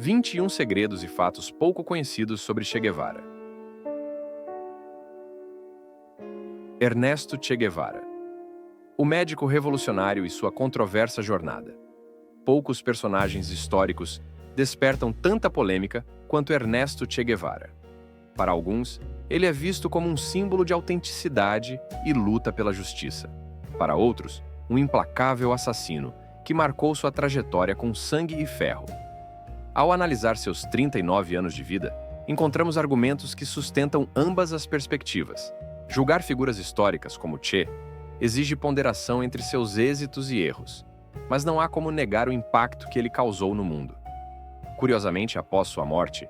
21 segredos e fatos pouco conhecidos sobre Che Guevara. Ernesto Che Guevara. O médico revolucionário e sua controversa jornada. Poucos personagens históricos despertam tanta polêmica quanto Ernesto Che Guevara. Para alguns, ele é visto como um símbolo de autenticidade e luta pela justiça. Para outros, um implacável assassino que marcou sua trajetória com sangue e ferro. Ao analisar seus 39 anos de vida, encontramos argumentos que sustentam ambas as perspectivas. Julgar figuras históricas como Che exige ponderação entre seus êxitos e erros, mas não há como negar o impacto que ele causou no mundo. Curiosamente, após sua morte,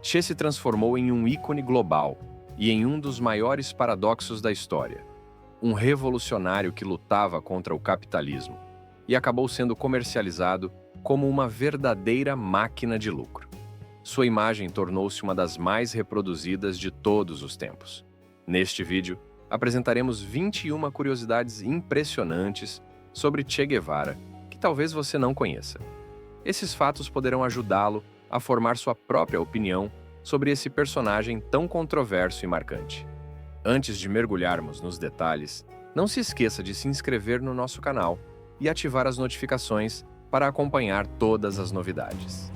Che se transformou em um ícone global e em um dos maiores paradoxos da história. Um revolucionário que lutava contra o capitalismo e acabou sendo comercializado como uma verdadeira máquina de lucro. Sua imagem tornou-se uma das mais reproduzidas de todos os tempos. Neste vídeo, apresentaremos 21 curiosidades impressionantes sobre Che Guevara, que talvez você não conheça. Esses fatos poderão ajudá-lo a formar sua própria opinião sobre esse personagem tão controverso e marcante. Antes de mergulharmos nos detalhes, não se esqueça de se inscrever no nosso canal e ativar as notificações para acompanhar todas as novidades.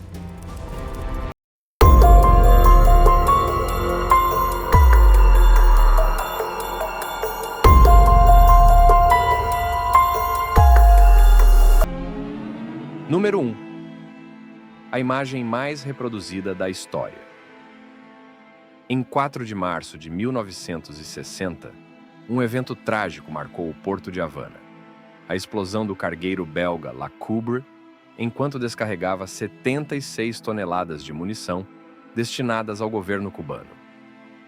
Número 1. A imagem mais reproduzida da história. Em 4 de março de 1960, um evento trágico marcou o porto de Havana. A explosão do cargueiro belga La Coubre, enquanto descarregava 76 toneladas de munição destinadas ao governo cubano.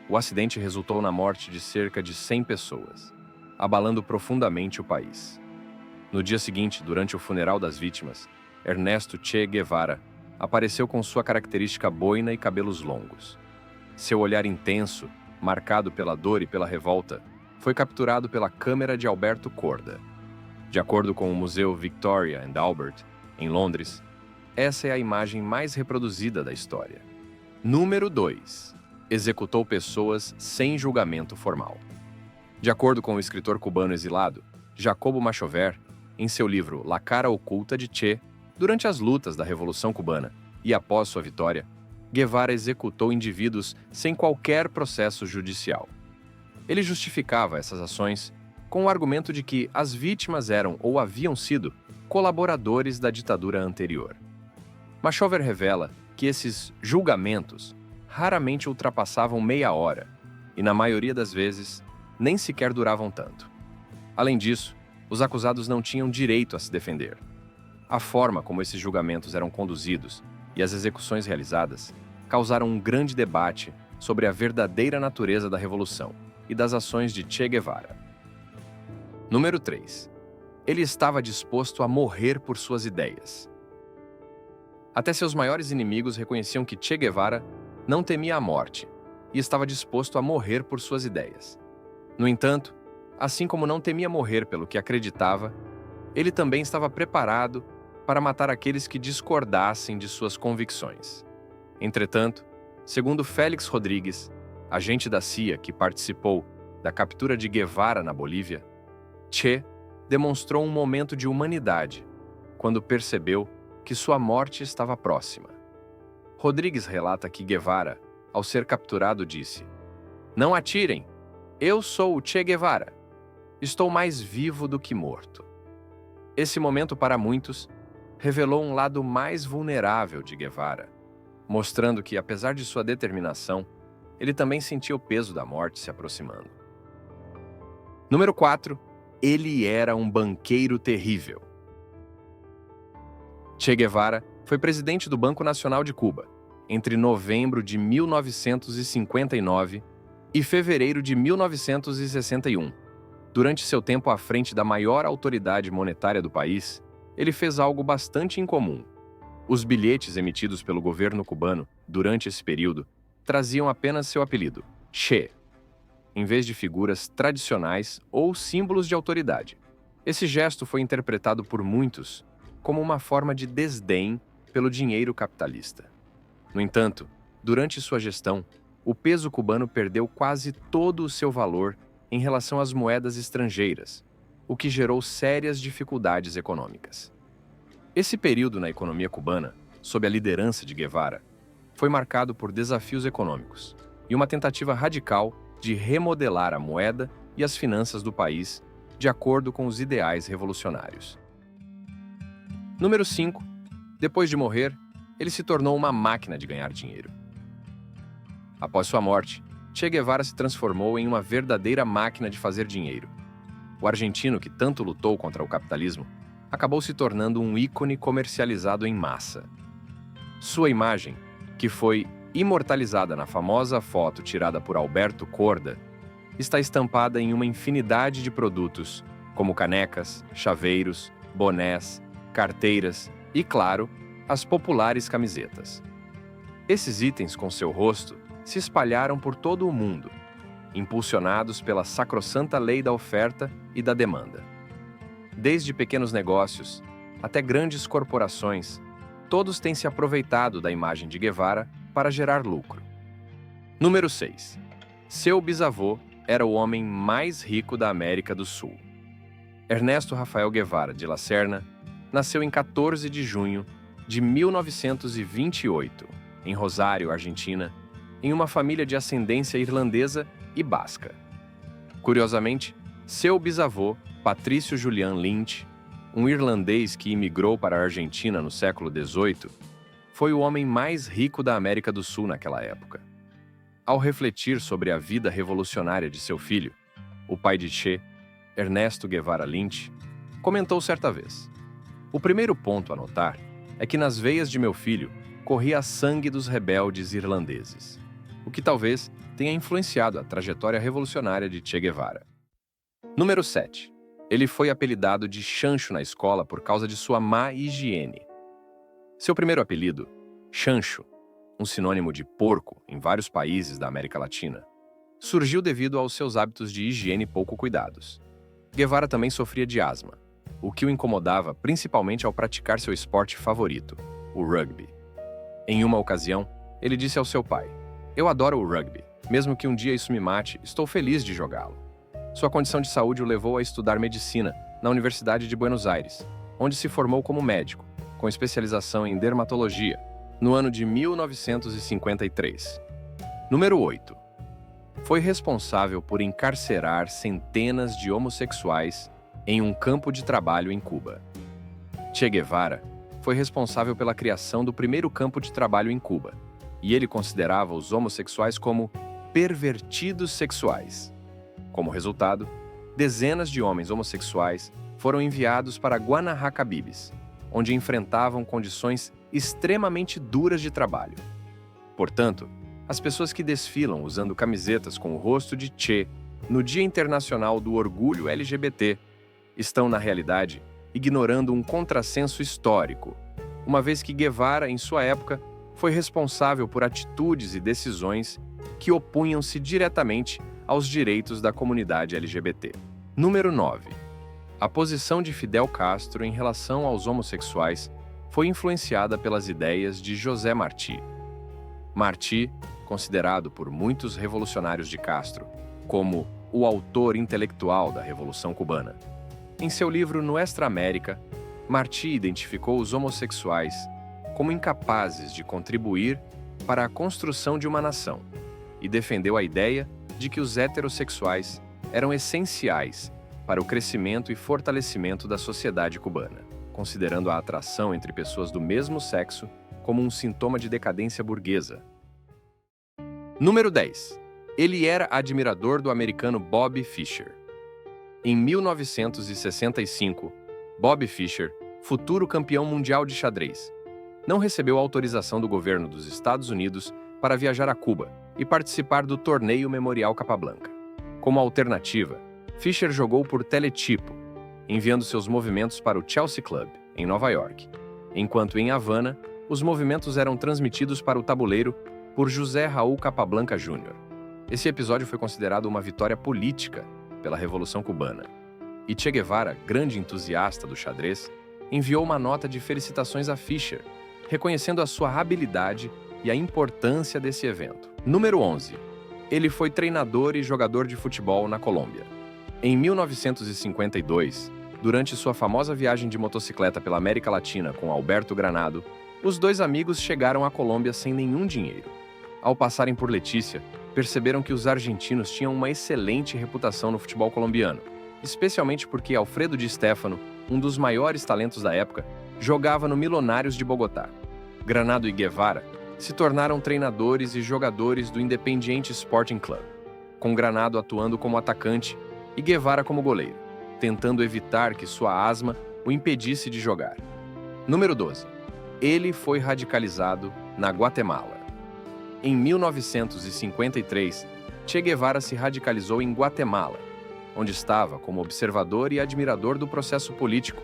O acidente resultou na morte de cerca de 100 pessoas, abalando profundamente o país. No dia seguinte, durante o funeral das vítimas, Ernesto Che Guevara apareceu com sua característica boina e cabelos longos. Seu olhar intenso, marcado pela dor e pela revolta, foi capturado pela câmera de Alberto Korda. De acordo com o Museu Victoria and Albert, em Londres, essa é a imagem mais reproduzida da história. Número 2. Executou pessoas sem julgamento formal. De acordo com o escritor cubano exilado, Jacobo Machover, em seu livro La Cara Oculta de Che, durante as lutas da Revolução Cubana e após sua vitória, Guevara executou indivíduos sem qualquer processo judicial. Ele justificava essas ações com o argumento de que as vítimas eram ou haviam sido colaboradores da ditadura anterior. Machover revela que esses julgamentos raramente ultrapassavam meia hora e, na maioria das vezes, nem sequer duravam tanto. Além disso, os acusados não tinham direito a se defender. A forma como esses julgamentos eram conduzidos e as execuções realizadas causaram um grande debate sobre a verdadeira natureza da revolução e das ações de Che Guevara. Número 3. Ele estava disposto a morrer por suas ideias. Até seus maiores inimigos reconheciam que Che Guevara não temia a morte e estava disposto a morrer por suas ideias. No entanto, assim como não temia morrer pelo que acreditava, ele também estava preparado para matar aqueles que discordassem de suas convicções. Entretanto, segundo Félix Rodrigues, agente da CIA que participou da captura de Guevara na Bolívia, Che demonstrou um momento de humanidade quando percebeu que sua morte estava próxima. Rodrigues relata que Guevara, ao ser capturado, disse: "Não atirem! Eu sou o Che Guevara! Estou mais vivo do que morto." Esse momento, para muitos, revelou um lado mais vulnerável de Guevara, mostrando que, apesar de sua determinação, ele também sentia o peso da morte se aproximando. Número 4. Ele era um banqueiro terrível. Che Guevara foi presidente do Banco Nacional de Cuba entre novembro de 1959 e fevereiro de 1961. Durante seu tempo à frente da maior autoridade monetária do país, ele fez algo bastante incomum. Os bilhetes emitidos pelo governo cubano durante esse período traziam apenas seu apelido, Che, em vez de figuras tradicionais ou símbolos de autoridade. Esse gesto foi interpretado por muitos como uma forma de desdém pelo dinheiro capitalista. No entanto, durante sua gestão, o peso cubano perdeu quase todo o seu valor em relação às moedas estrangeiras, o que gerou sérias dificuldades econômicas. Esse período na economia cubana, sob a liderança de Guevara, foi marcado por desafios econômicos e uma tentativa radical de remodelar a moeda e as finanças do país de acordo com os ideais revolucionários. Número 5. Depois de morrer, ele se tornou uma máquina de ganhar dinheiro. Após sua morte, Che Guevara se transformou em uma verdadeira máquina de fazer dinheiro. O argentino que tanto lutou contra o capitalismo acabou se tornando um ícone comercializado em massa. Sua imagem, que foi imortalizada na famosa foto tirada por Alberto Korda, está estampada em uma infinidade de produtos, como canecas, chaveiros, bonés, carteiras e, claro, as populares camisetas. Esses itens com seu rosto se espalharam por todo o mundo, impulsionados pela sacrossanta lei da oferta e da demanda. Desde pequenos negócios até grandes corporações, todos têm se aproveitado da imagem de Guevara para gerar lucro. Número 6. Seu bisavô era o homem mais rico da América do Sul. Ernesto Rafael Guevara de La Serna nasceu em 14 de junho de 1928, em Rosário, Argentina, em uma família de ascendência irlandesa e basca. Curiosamente, seu bisavô, Patrício Julian Lynch, um irlandês que imigrou para a Argentina no século XVIII, foi o homem mais rico da América do Sul naquela época. Ao refletir sobre a vida revolucionária de seu filho, o pai de Che, Ernesto Guevara Lynch, comentou certa vez: "O primeiro ponto a notar é que nas veias de meu filho corria sangue dos rebeldes irlandeses, o que talvez tenha influenciado a trajetória revolucionária de Che Guevara." Número 7. Ele foi apelidado de Chancho na escola por causa de sua má higiene. Seu primeiro apelido, Chancho, um sinônimo de porco em vários países da América Latina, surgiu devido aos seus hábitos de higiene pouco cuidados. Guevara também sofria de asma, o que o incomodava principalmente ao praticar seu esporte favorito, o rugby. Em uma ocasião, ele disse ao seu pai: "Eu adoro o rugby. Mesmo que um dia isso me mate, estou feliz de jogá-lo." Sua condição de saúde o levou a estudar medicina na Universidade de Buenos Aires, onde se formou como médico, com especialização em dermatologia, no ano de 1953. Número 8. Foi responsável por encarcerar centenas de homossexuais em um campo de trabalho em Cuba. Che Guevara foi responsável pela criação do primeiro campo de trabalho em Cuba, e ele considerava os homossexuais como pervertidos sexuais. Como resultado, dezenas de homens homossexuais foram enviados para Guanahacabibes, onde enfrentavam condições extremamente duras de trabalho. Portanto, as pessoas que desfilam usando camisetas com o rosto de Che no Dia Internacional do Orgulho LGBT estão, na realidade, ignorando um contrassenso histórico, uma vez que Guevara, em sua época, foi responsável por atitudes e decisões que opunham-se diretamente aos direitos da comunidade LGBT. Número 9. A posição de Fidel Castro em relação aos homossexuais foi influenciada pelas ideias de José Martí. Martí, considerado por muitos revolucionários de Castro como o autor intelectual da Revolução Cubana, em seu livro Nuestra América, Martí identificou os homossexuais como incapazes de contribuir para a construção de uma nação e defendeu a ideia de que os heterossexuais eram essenciais para o crescimento e fortalecimento da sociedade cubana, considerando a atração entre pessoas do mesmo sexo como um sintoma de decadência burguesa. Número 10. Ele era admirador do americano Bobby Fischer. Em 1965, Bobby Fischer, futuro campeão mundial de xadrez, não recebeu autorização do governo dos Estados Unidos para viajar a Cuba e participar do torneio Memorial Capablanca. Como alternativa, Fischer jogou por teletipo, enviando seus movimentos para o Chelsea Club, em Nova York, enquanto em Havana, os movimentos eram transmitidos para o tabuleiro por José Raul Capablanca Jr. Esse episódio foi considerado uma vitória política pela Revolução Cubana. E Che Guevara, grande entusiasta do xadrez, enviou uma nota de felicitações a Fischer, reconhecendo a sua habilidade e a importância desse evento. Número 11. Ele foi treinador e jogador de futebol na Colômbia. Em 1952, durante sua famosa viagem de motocicleta pela América Latina com Alberto Granado, os dois amigos chegaram à Colômbia sem nenhum dinheiro. Ao passarem por Letícia, perceberam que os argentinos tinham uma excelente reputação no futebol colombiano, especialmente porque Alfredo Di Stéfano, um dos maiores talentos da época, jogava no Millonarios de Bogotá. Granado e Guevara se tornaram treinadores e jogadores do Independiente Sporting Club, com Granado atuando como atacante e Guevara como goleiro, tentando evitar que sua asma o impedisse de jogar. Número 12. Ele foi radicalizado na Guatemala. Em 1953, Che Guevara se radicalizou em Guatemala, onde estava como observador e admirador do processo político,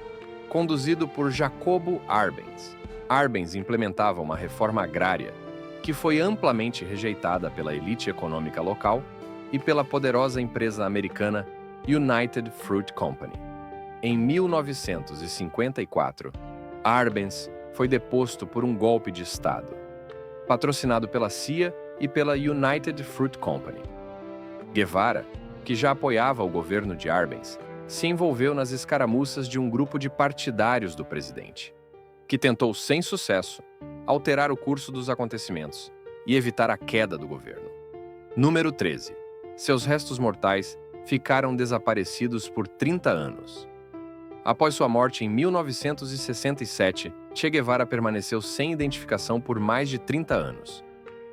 conduzido por Jacobo Arbenz. Arbenz implementava uma reforma agrária que foi amplamente rejeitada pela elite econômica local e pela poderosa empresa americana United Fruit Company. Em 1954, Arbenz foi deposto por um golpe de Estado, patrocinado pela CIA e pela United Fruit Company. Guevara, que já apoiava o governo de Arbenz, se envolveu nas escaramuças de um grupo de partidários do presidente, que tentou, sem sucesso, alterar o curso dos acontecimentos e evitar a queda do governo. Número 13. Seus restos mortais ficaram desaparecidos por 30 anos. Após sua morte em 1967, Che Guevara permaneceu sem identificação por mais de 30 anos.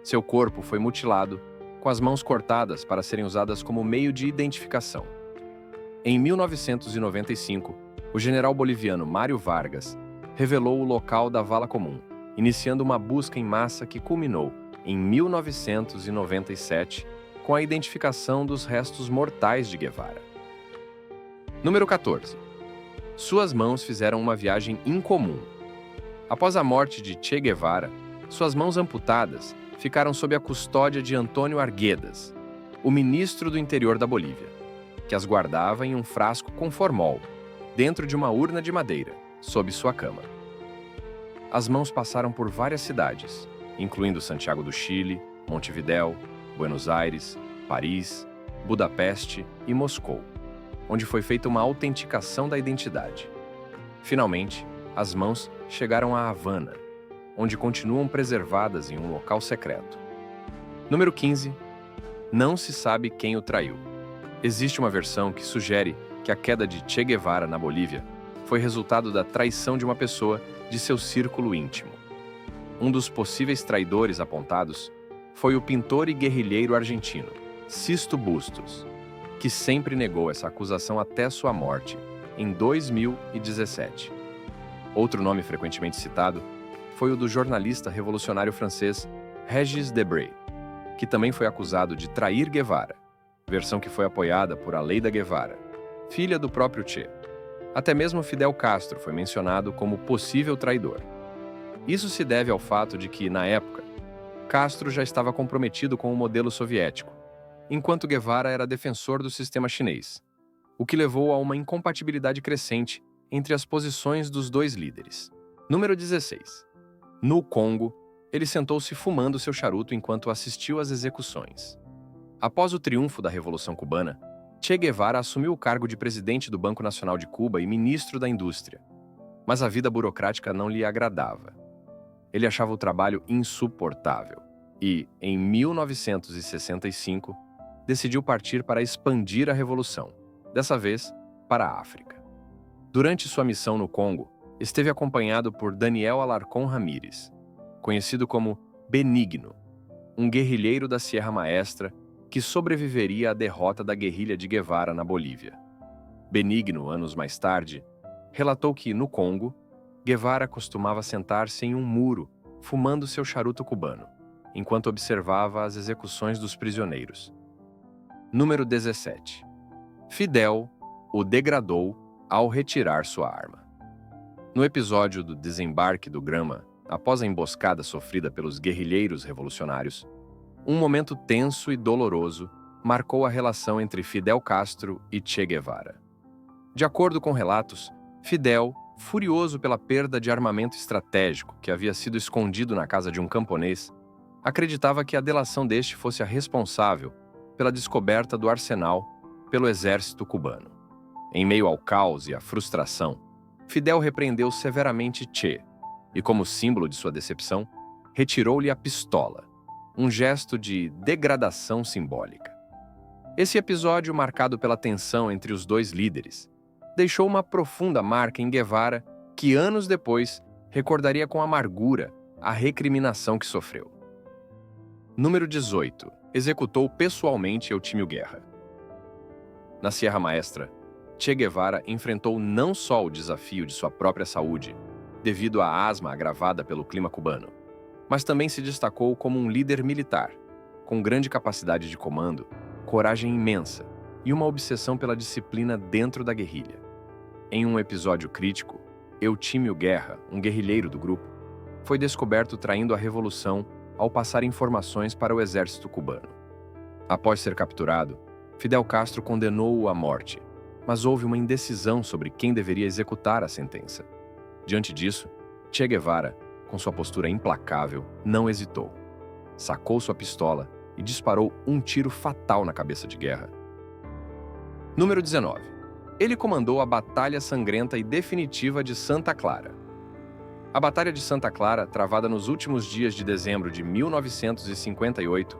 Seu corpo foi mutilado, com as mãos cortadas para serem usadas como meio de identificação. Em 1995, o general boliviano Mário Vargas revelou o local da vala comum, iniciando uma busca em massa que culminou, em 1997, com a identificação dos restos mortais de Guevara. Número 14. Suas mãos fizeram uma viagem incomum. Após a morte de Che Guevara, suas mãos amputadas ficaram sob a custódia de Antônio Arguedas, o ministro do interior da Bolívia, que as guardava em um frasco com formol, dentro de uma urna de madeira, sob sua cama. As mãos passaram por várias cidades, incluindo Santiago do Chile, Montevidéu, Buenos Aires, Paris, Budapeste e Moscou, onde foi feita uma autenticação da identidade. Finalmente, as mãos chegaram a Havana, onde continuam preservadas em um local secreto. Número 15. Não se sabe quem o traiu. Existe uma versão que sugere que a queda de Che Guevara na Bolívia foi resultado da traição de uma pessoa de seu círculo íntimo. Um dos possíveis traidores apontados foi o pintor e guerrilheiro argentino, Sisto Bustos, que sempre negou essa acusação até sua morte, em 2017. Outro nome frequentemente citado foi o do jornalista revolucionário francês Régis Debray, que também foi acusado de trair Guevara, versão que foi apoiada por Aleida Guevara, filha do próprio Che. Até mesmo Fidel Castro foi mencionado como possível traidor. Isso se deve ao fato de que, na época, Castro já estava comprometido com o modelo soviético, enquanto Guevara era defensor do sistema chinês, o que levou a uma incompatibilidade crescente entre as posições dos dois líderes. Número 16. No Congo, ele sentou-se fumando seu charuto enquanto assistiu às execuções. Após o triunfo da Revolução Cubana, Che Guevara assumiu o cargo de presidente do Banco Nacional de Cuba e ministro da Indústria, mas a vida burocrática não lhe agradava. Ele achava o trabalho insuportável e, em 1965, decidiu partir para expandir a revolução, dessa vez para a África. Durante sua missão no Congo, esteve acompanhado por Daniel Alarcón Ramírez, conhecido como Benigno, um guerrilheiro da Sierra Maestra que sobreviveria à derrota da guerrilha de Guevara na Bolívia. Benigno, anos mais tarde, relatou que, no Congo, Guevara costumava sentar-se em um muro, fumando seu charuto cubano, enquanto observava as execuções dos prisioneiros. Número 17. Fidel o degradou ao retirar sua arma. No episódio do desembarque do Grama, após a emboscada sofrida pelos guerrilheiros revolucionários, um momento tenso e doloroso marcou a relação entre Fidel Castro e Che Guevara. De acordo com relatos, Fidel, furioso pela perda de armamento estratégico que havia sido escondido na casa de um camponês, acreditava que a delação deste fosse a responsável pela descoberta do arsenal pelo exército cubano. Em meio ao caos e à frustração, Fidel repreendeu severamente Che e, como símbolo de sua decepção, retirou-lhe a pistola, um gesto de degradação simbólica. Esse episódio, marcado pela tensão entre os dois líderes, deixou uma profunda marca em Guevara que, anos depois, recordaria com amargura a recriminação que sofreu. Número 18. Executou pessoalmente Eutímio Guerra. Na Sierra Maestra, Che Guevara enfrentou não só o desafio de sua própria saúde, devido à asma agravada pelo clima cubano, mas também se destacou como um líder militar, com grande capacidade de comando, coragem imensa e uma obsessão pela disciplina dentro da guerrilha. Em um episódio crítico, Eutímio Guerra, um guerrilheiro do grupo, foi descoberto traindo a revolução ao passar informações para o exército cubano. Após ser capturado, Fidel Castro condenou-o à morte, mas houve uma indecisão sobre quem deveria executar a sentença. Diante disso, Che Guevara, com sua postura implacável, não hesitou. Sacou sua pistola e disparou um tiro fatal na cabeça de Guerra. Número 19. Ele comandou a Batalha Sangrenta e Definitiva de Santa Clara. A Batalha de Santa Clara, travada nos últimos dias de dezembro de 1958,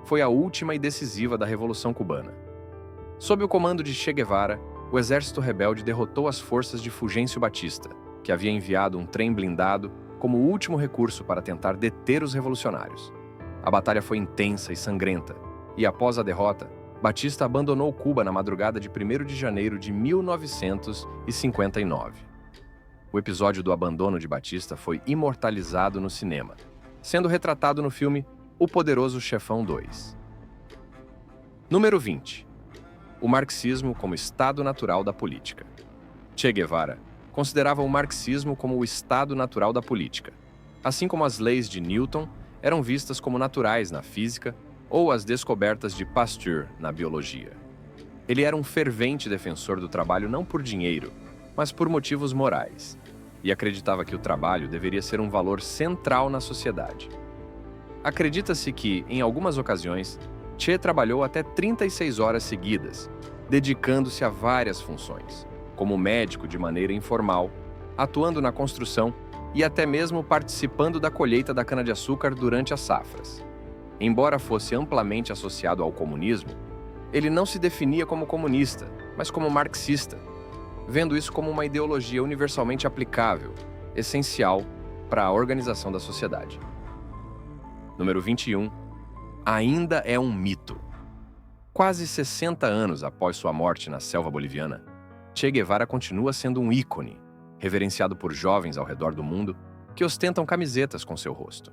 foi a última e decisiva da Revolução Cubana. Sob o comando de Che Guevara, o exército rebelde derrotou as forças de Fulgêncio Batista, que havia enviado um trem blindado como último recurso para tentar deter os revolucionários. A batalha foi intensa e sangrenta, e após a derrota, Batista abandonou Cuba na madrugada de 1º de janeiro de 1959. O episódio do abandono de Batista foi imortalizado no cinema, sendo retratado no filme O Poderoso Chefão 2. Número 20. O marxismo como estado natural da política. Che Guevara considerava o marxismo como o estado natural da política, assim como as leis de Newton eram vistas como naturais na física ou as descobertas de Pasteur na biologia. Ele era um fervente defensor do trabalho não por dinheiro, mas por motivos morais, e acreditava que o trabalho deveria ser um valor central na sociedade. Acredita-se que, em algumas ocasiões, Che trabalhou até 36 horas seguidas, dedicando-se a várias funções, como médico de maneira informal, atuando na construção e até mesmo participando da colheita da cana-de-açúcar durante as safras. Embora fosse amplamente associado ao comunismo, ele não se definia como comunista, mas como marxista, vendo isso como uma ideologia universalmente aplicável, essencial para a organização da sociedade. Número 21. Ainda é um mito. Quase 60 anos após sua morte na selva boliviana, Che Guevara continua sendo um ícone, reverenciado por jovens ao redor do mundo que ostentam camisetas com seu rosto.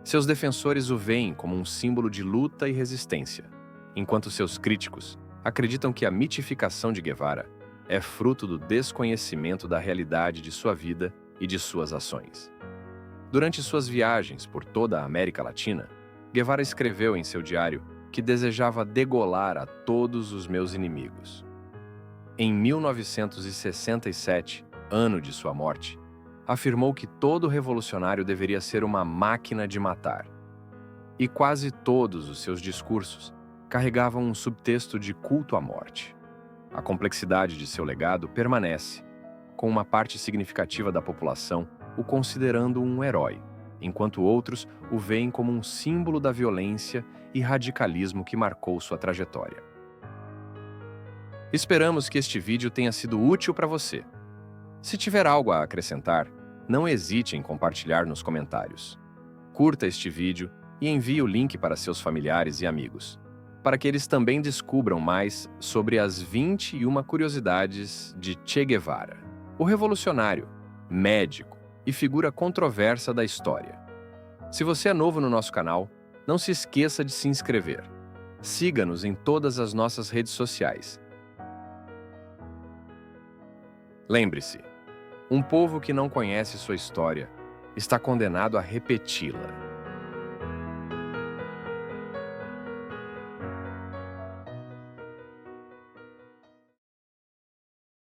Seus defensores o veem como um símbolo de luta e resistência, enquanto seus críticos acreditam que a mitificação de Guevara é fruto do desconhecimento da realidade de sua vida e de suas ações. Durante suas viagens por toda a América Latina, Guevara escreveu em seu diário que desejava degolar a todos os meus inimigos. Em 1967, ano de sua morte, afirmou que todo revolucionário deveria ser uma máquina de matar. E quase todos os seus discursos carregavam um subtexto de culto à morte. A complexidade de seu legado permanece, com uma parte significativa da população o considerando um herói, enquanto outros o veem como um símbolo da violência e radicalismo que marcou sua trajetória. Esperamos que este vídeo tenha sido útil para você. Se tiver algo a acrescentar, não hesite em compartilhar nos comentários. Curta este vídeo e envie o link para seus familiares e amigos, para que eles também descubram mais sobre as 21 curiosidades de Che Guevara, o revolucionário, médico e figura controversa da história. Se você é novo no nosso canal, não se esqueça de se inscrever. Siga-nos em todas as nossas redes sociais. Lembre-se, um povo que não conhece sua história está condenado a repeti-la.